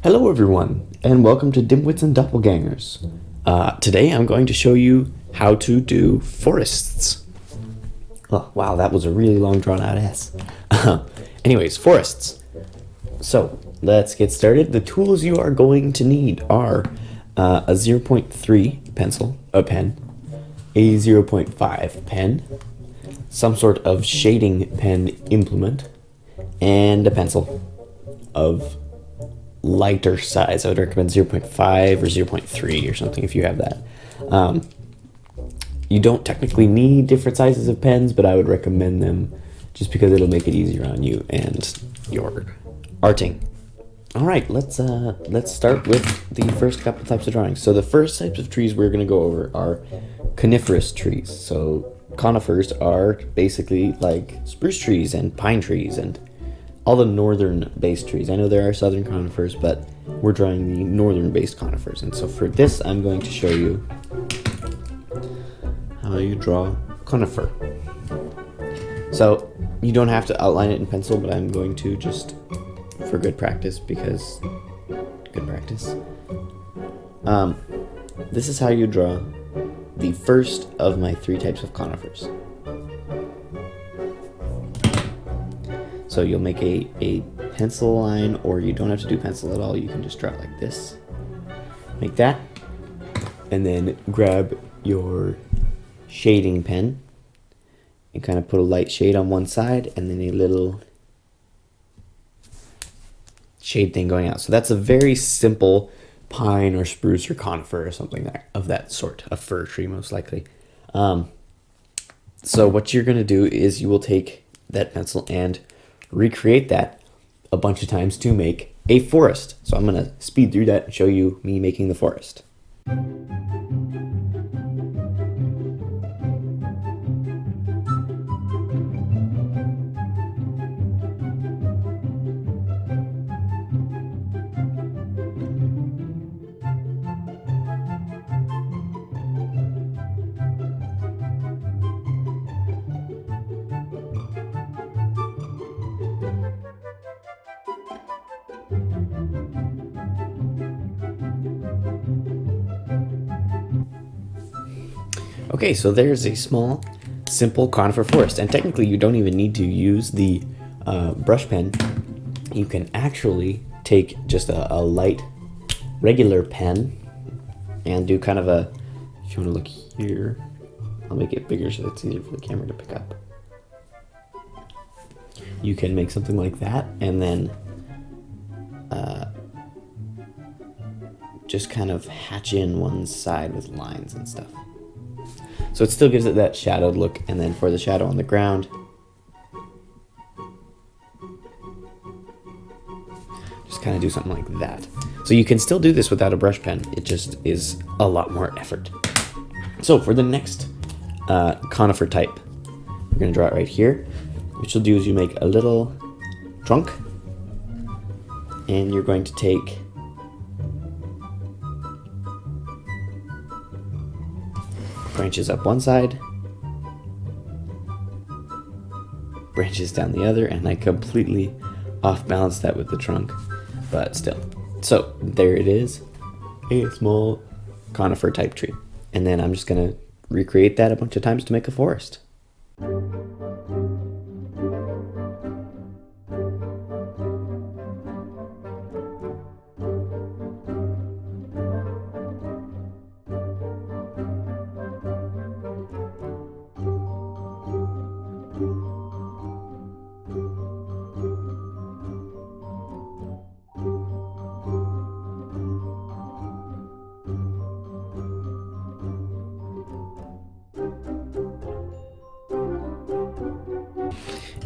Hello everyone, and welcome to Dimwitts&Doppelgangers. Today I'm going to show you how to do forests. Oh, wow, that was a really long drawn out S. Anyways, forests. So, let's get started. The tools you are going to need are a 0.3 pencil, a pen, a 0.5 pen, some sort of shading pen implement, and a pencil of lighter size. I would recommend 0.5 or 0.3 or something if you have that. You don't technically need different sizes of pens, but I would recommend them just because it'll make it easier on you and your arting. All right, let's start with the first couple types of drawings. So the first types of trees we're going to go over are coniferous trees. So conifers are basically like spruce trees and pine trees and all the northern-based trees. I know there are southern conifers, but we're drawing the northern-based conifers. And so for this, I'm going to show you how you draw conifer. So you don't have to outline it in pencil, but I'm going to just for good practice, because good practice. This is how you draw the first of my three types of conifers. So you'll make a pencil line, or you don't have to do pencil at all. You can just draw it like this. Make that. And then grab your shading pen and kind of put a light shade on one side and then a little shade thing going out. So that's a very simple pine or spruce or conifer or something of that sort. A fir tree, most likely. So what you're going to do is you will take that pencil and recreate that a bunch of times to make a forest. So I'm going to speed through that and show you me making the forest. Okay, so there's a small, simple conifer forest, and technically you don't even need to use the brush pen. You can actually take just a light, regular pen and do kind of a, if you want to look here, I'll make it bigger so it's easier for the camera to pick up. You can make something like that, and then just kind of hatch in one side with lines and stuff. So it still gives it that shadowed look, and then for the shadow on the ground, just kind of do something like that. So you can still do this without a brush pen, it just is a lot more effort. So for the next conifer type, we're going to draw it right here. What you'll do is you make a little trunk, and you're going to take branches up one side, branches down the other, and I completely off-balanced that with the trunk, but still. So there it is, a small conifer type tree. And then I'm just gonna recreate that a bunch of times to make a forest.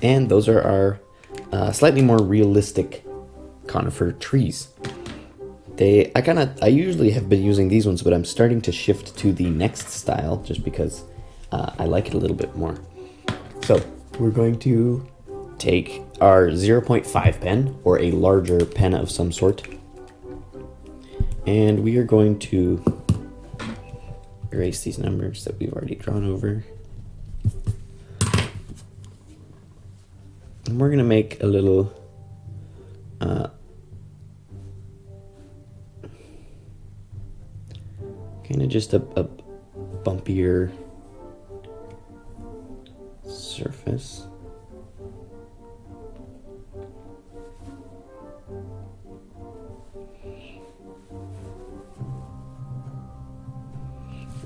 And those are our slightly more realistic conifer trees. I usually have been using these ones, but I'm starting to shift to the next style just because I like it a little bit more. So we're going to take our 0.5 pen, or a larger pen of some sort, and we are going to erase these numbers that we've already drawn over. And we're going to make a little kind of just a bumpier surface.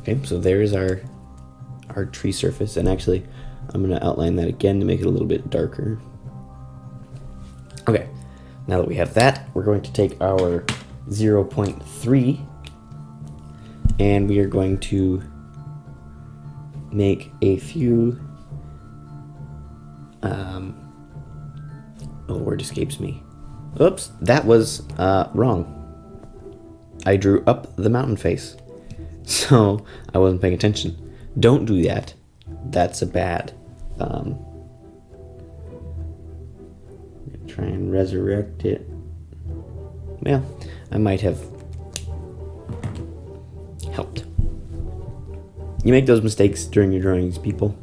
Okay, so there's our tree surface, and actually I'm going to outline that again to make it a little bit darker. Okay, now that we have that, we're going to take our 0.3 and we are going to make a few, the word escapes me. Oops, that was wrong. I drew up the mountain face, so I wasn't paying attention. Don't do that. That's a bad. Try and resurrect it. Well, I might have helped. You make those mistakes during your drawings, people.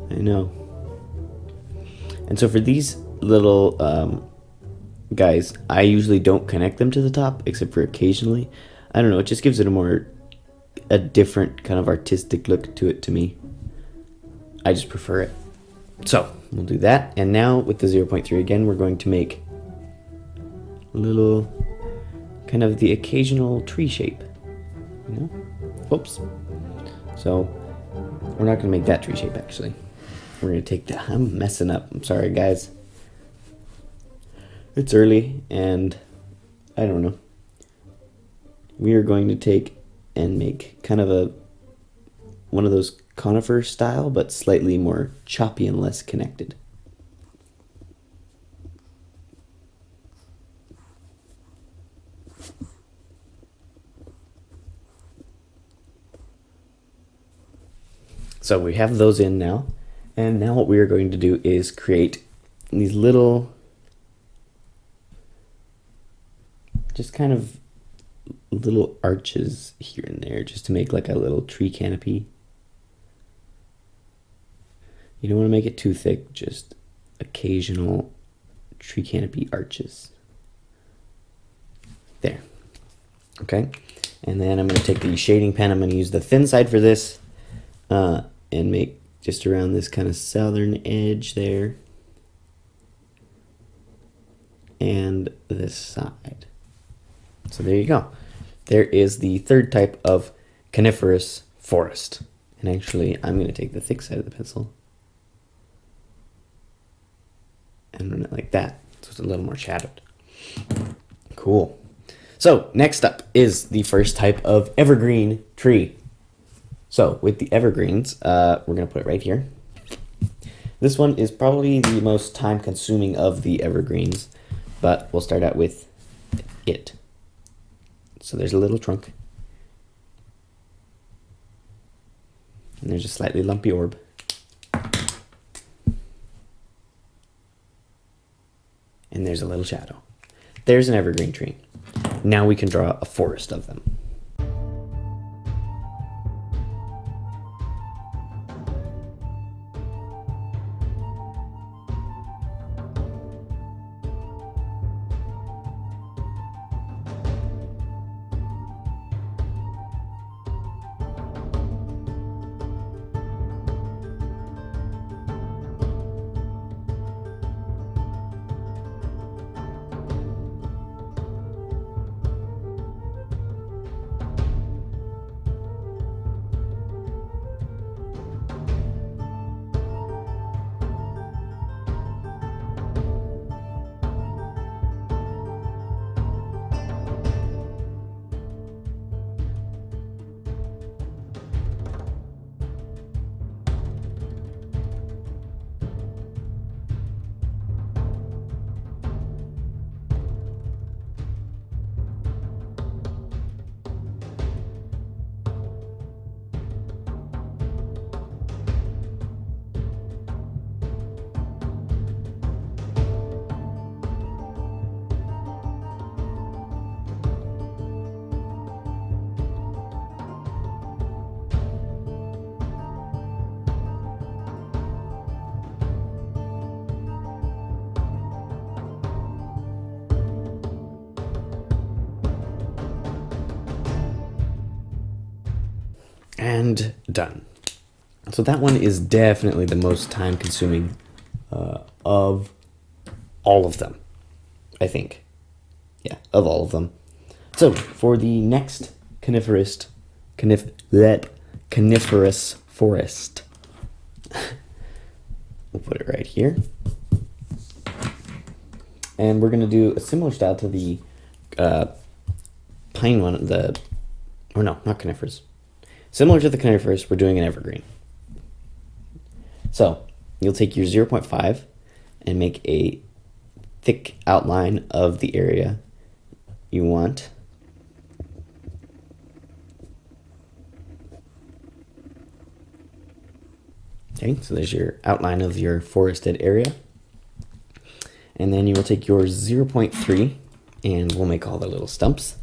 I know. And so for these little guys, I usually don't connect them to the top, except for occasionally. I don't know, it just gives it a different kind of artistic look to it to me. I just prefer it. So, we'll do that. And now with the 0.3 again, we're going to make a little, kind of the occasional tree shape. You know? Oops. So, we're not going to make that tree shape actually. We're going to take that. I'm messing up. I'm sorry, guys. It's early and I don't know. We are going to take and make kind of one of those conifer style, but slightly more choppy and less connected. So we have those in now, and now what we are going to do is create these little, just kind of little arches here and there, just to make like a little tree canopy. You don't want to make it too thick, just occasional tree canopy arches. There. Okay. And then I'm going to take the shading pen. I'm going to use the thin side for this and make just around this kind of southern edge there. And this side. So there you go. There is the third type of Coniferous Forest. And actually, I'm going to take the thick side of the pencil and run it like that, so it's a little more shadowed. Cool. So next up is the first type of Evergreen Tree. So with the evergreens, we're going to put it right here. This one is probably the most time consuming of the evergreens, but we'll start out with it. So there's a little trunk. And there's a slightly lumpy orb. And there's a little shadow. There's an evergreen tree. Now we can draw a forest of them. And done. So that one is definitely the most time consuming of all of them, I think. Yeah, of all of them. So for the next coniferous forest, we'll put it right here. And we're going to do a similar style to the pine one, or no, not conifers. Similar to the conifers, we're doing an evergreen. So you'll take your 0.5 and make a thick outline of the area you want. Okay, so there's your outline of your forested area. And then you will take your 0.3 and we'll make all the little stumps.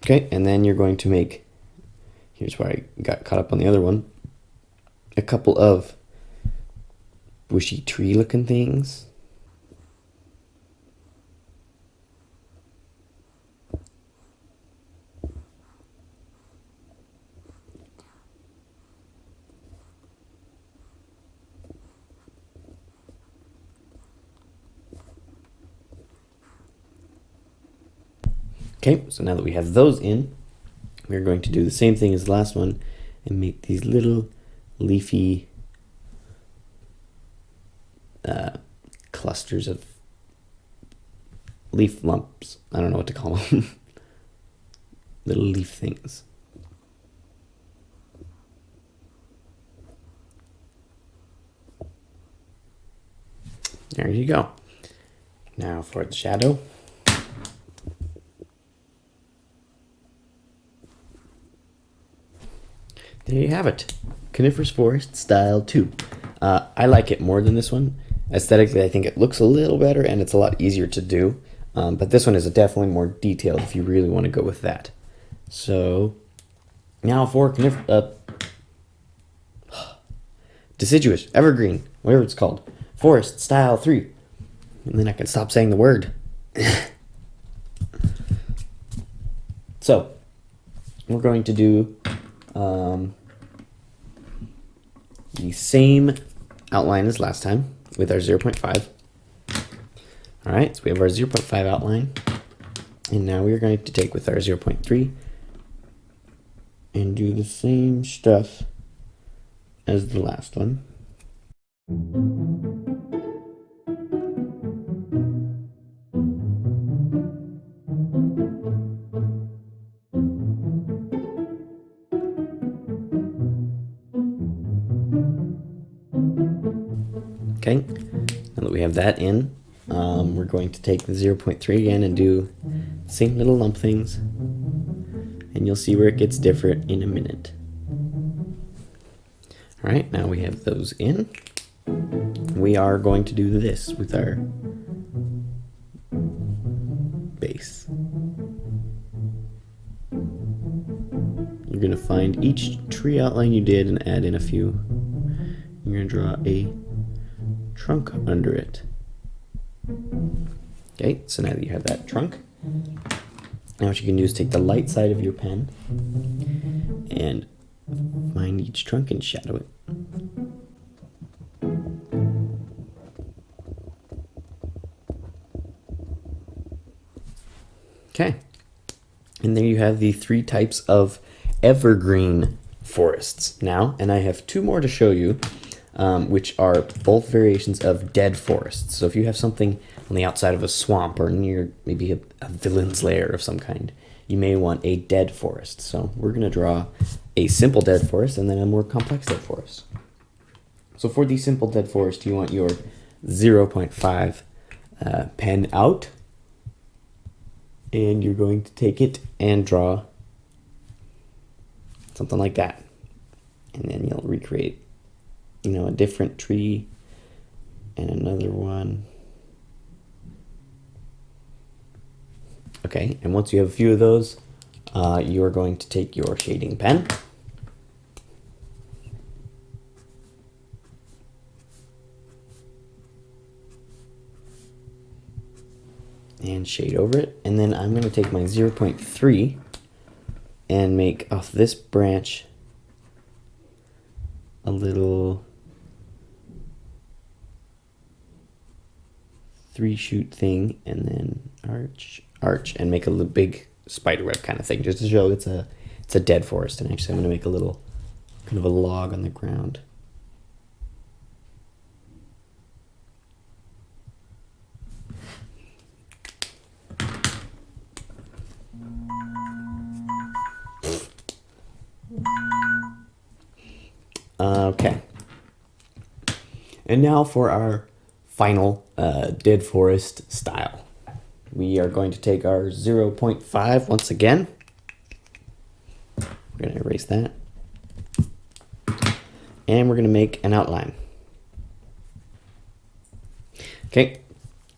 Okay, and then you're going to make, here's where I got caught up on the other one, a couple of bushy tree looking things. Okay, so now that we have those in, we're going to do the same thing as the last one and make these little leafy clusters of leaf lumps. I don't know what to call them. Little leaf things. There you go. Now for the shadow. There you have it. Coniferous Forest Style 2. I like it more than this one. Aesthetically, I think it looks a little better and it's a lot easier to do. But this one is definitely more detailed if you really want to go with that. So, now for deciduous, evergreen, whatever it's called. Forest Style 3. And then I can stop saying the word. So, we're going to do the same outline as last time with our 0.5. All right, so we have our 0.5 outline. And now we're going to take with our 0.3 and do the same stuff as the last one. Okay, now that we have that in, we're going to take the 0.3 again and do the same little lump things, and you'll see where it gets different in a minute. All right, now we have those in. We are going to do this with our base. You're going to find each tree outline you did and add in a few. You're going to draw a trunk under it. Okay, so now that you have that trunk, now what you can do is take the light side of your pen and find each trunk and shadow it. Okay, and there you have the 3 types of evergreen forests now, and I have 2 more to show you, which are both variations of dead forests. So if you have something on the outside of a swamp or near maybe a villain's lair of some kind, you may want a dead forest. So we're going to draw a simple dead forest and then a more complex dead forest. So for the simple dead forest, you want your 0.5 pen out, and you're going to take it and draw something like that. And then you'll recreate, a different tree and another one. Okay, and once you have a few of those, you are going to take your shading pen and shade over it. And then I'm going to take my 0.3 and make off this branch a little 3-shoot thing, and then arch, and make a little big spiderweb kind of thing, just to show it's a dead forest. And actually I'm going to make a little kind of a log on the ground. Okay. And now for our final dead forest style. We are going to take our 0.5 once again. We're going to erase that. And we're going to make an outline. Okay.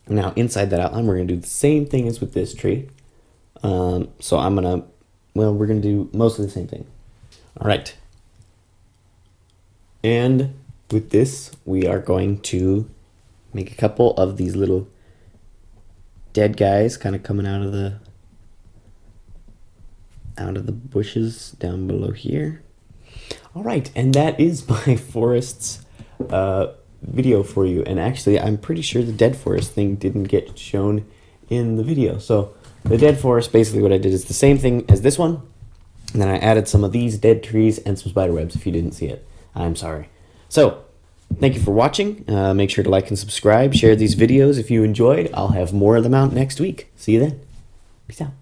Now inside that outline, we're going to do the same thing as with this tree. So we're going to do mostly the same thing. All right. And with this, we are going to make a couple of these little dead guys kind of coming out of the bushes down below here. All right, and that is my forests video for you. And actually, I'm pretty sure the dead forest thing didn't get shown in the video. So the dead forest, basically what I did is the same thing as this one. And then I added some of these dead trees and some spider webs. If you didn't see it, I'm sorry. So thank you for watching. Make sure to like and subscribe. Share these videos if you enjoyed. I'll have more of them out next week. See you then. Peace out.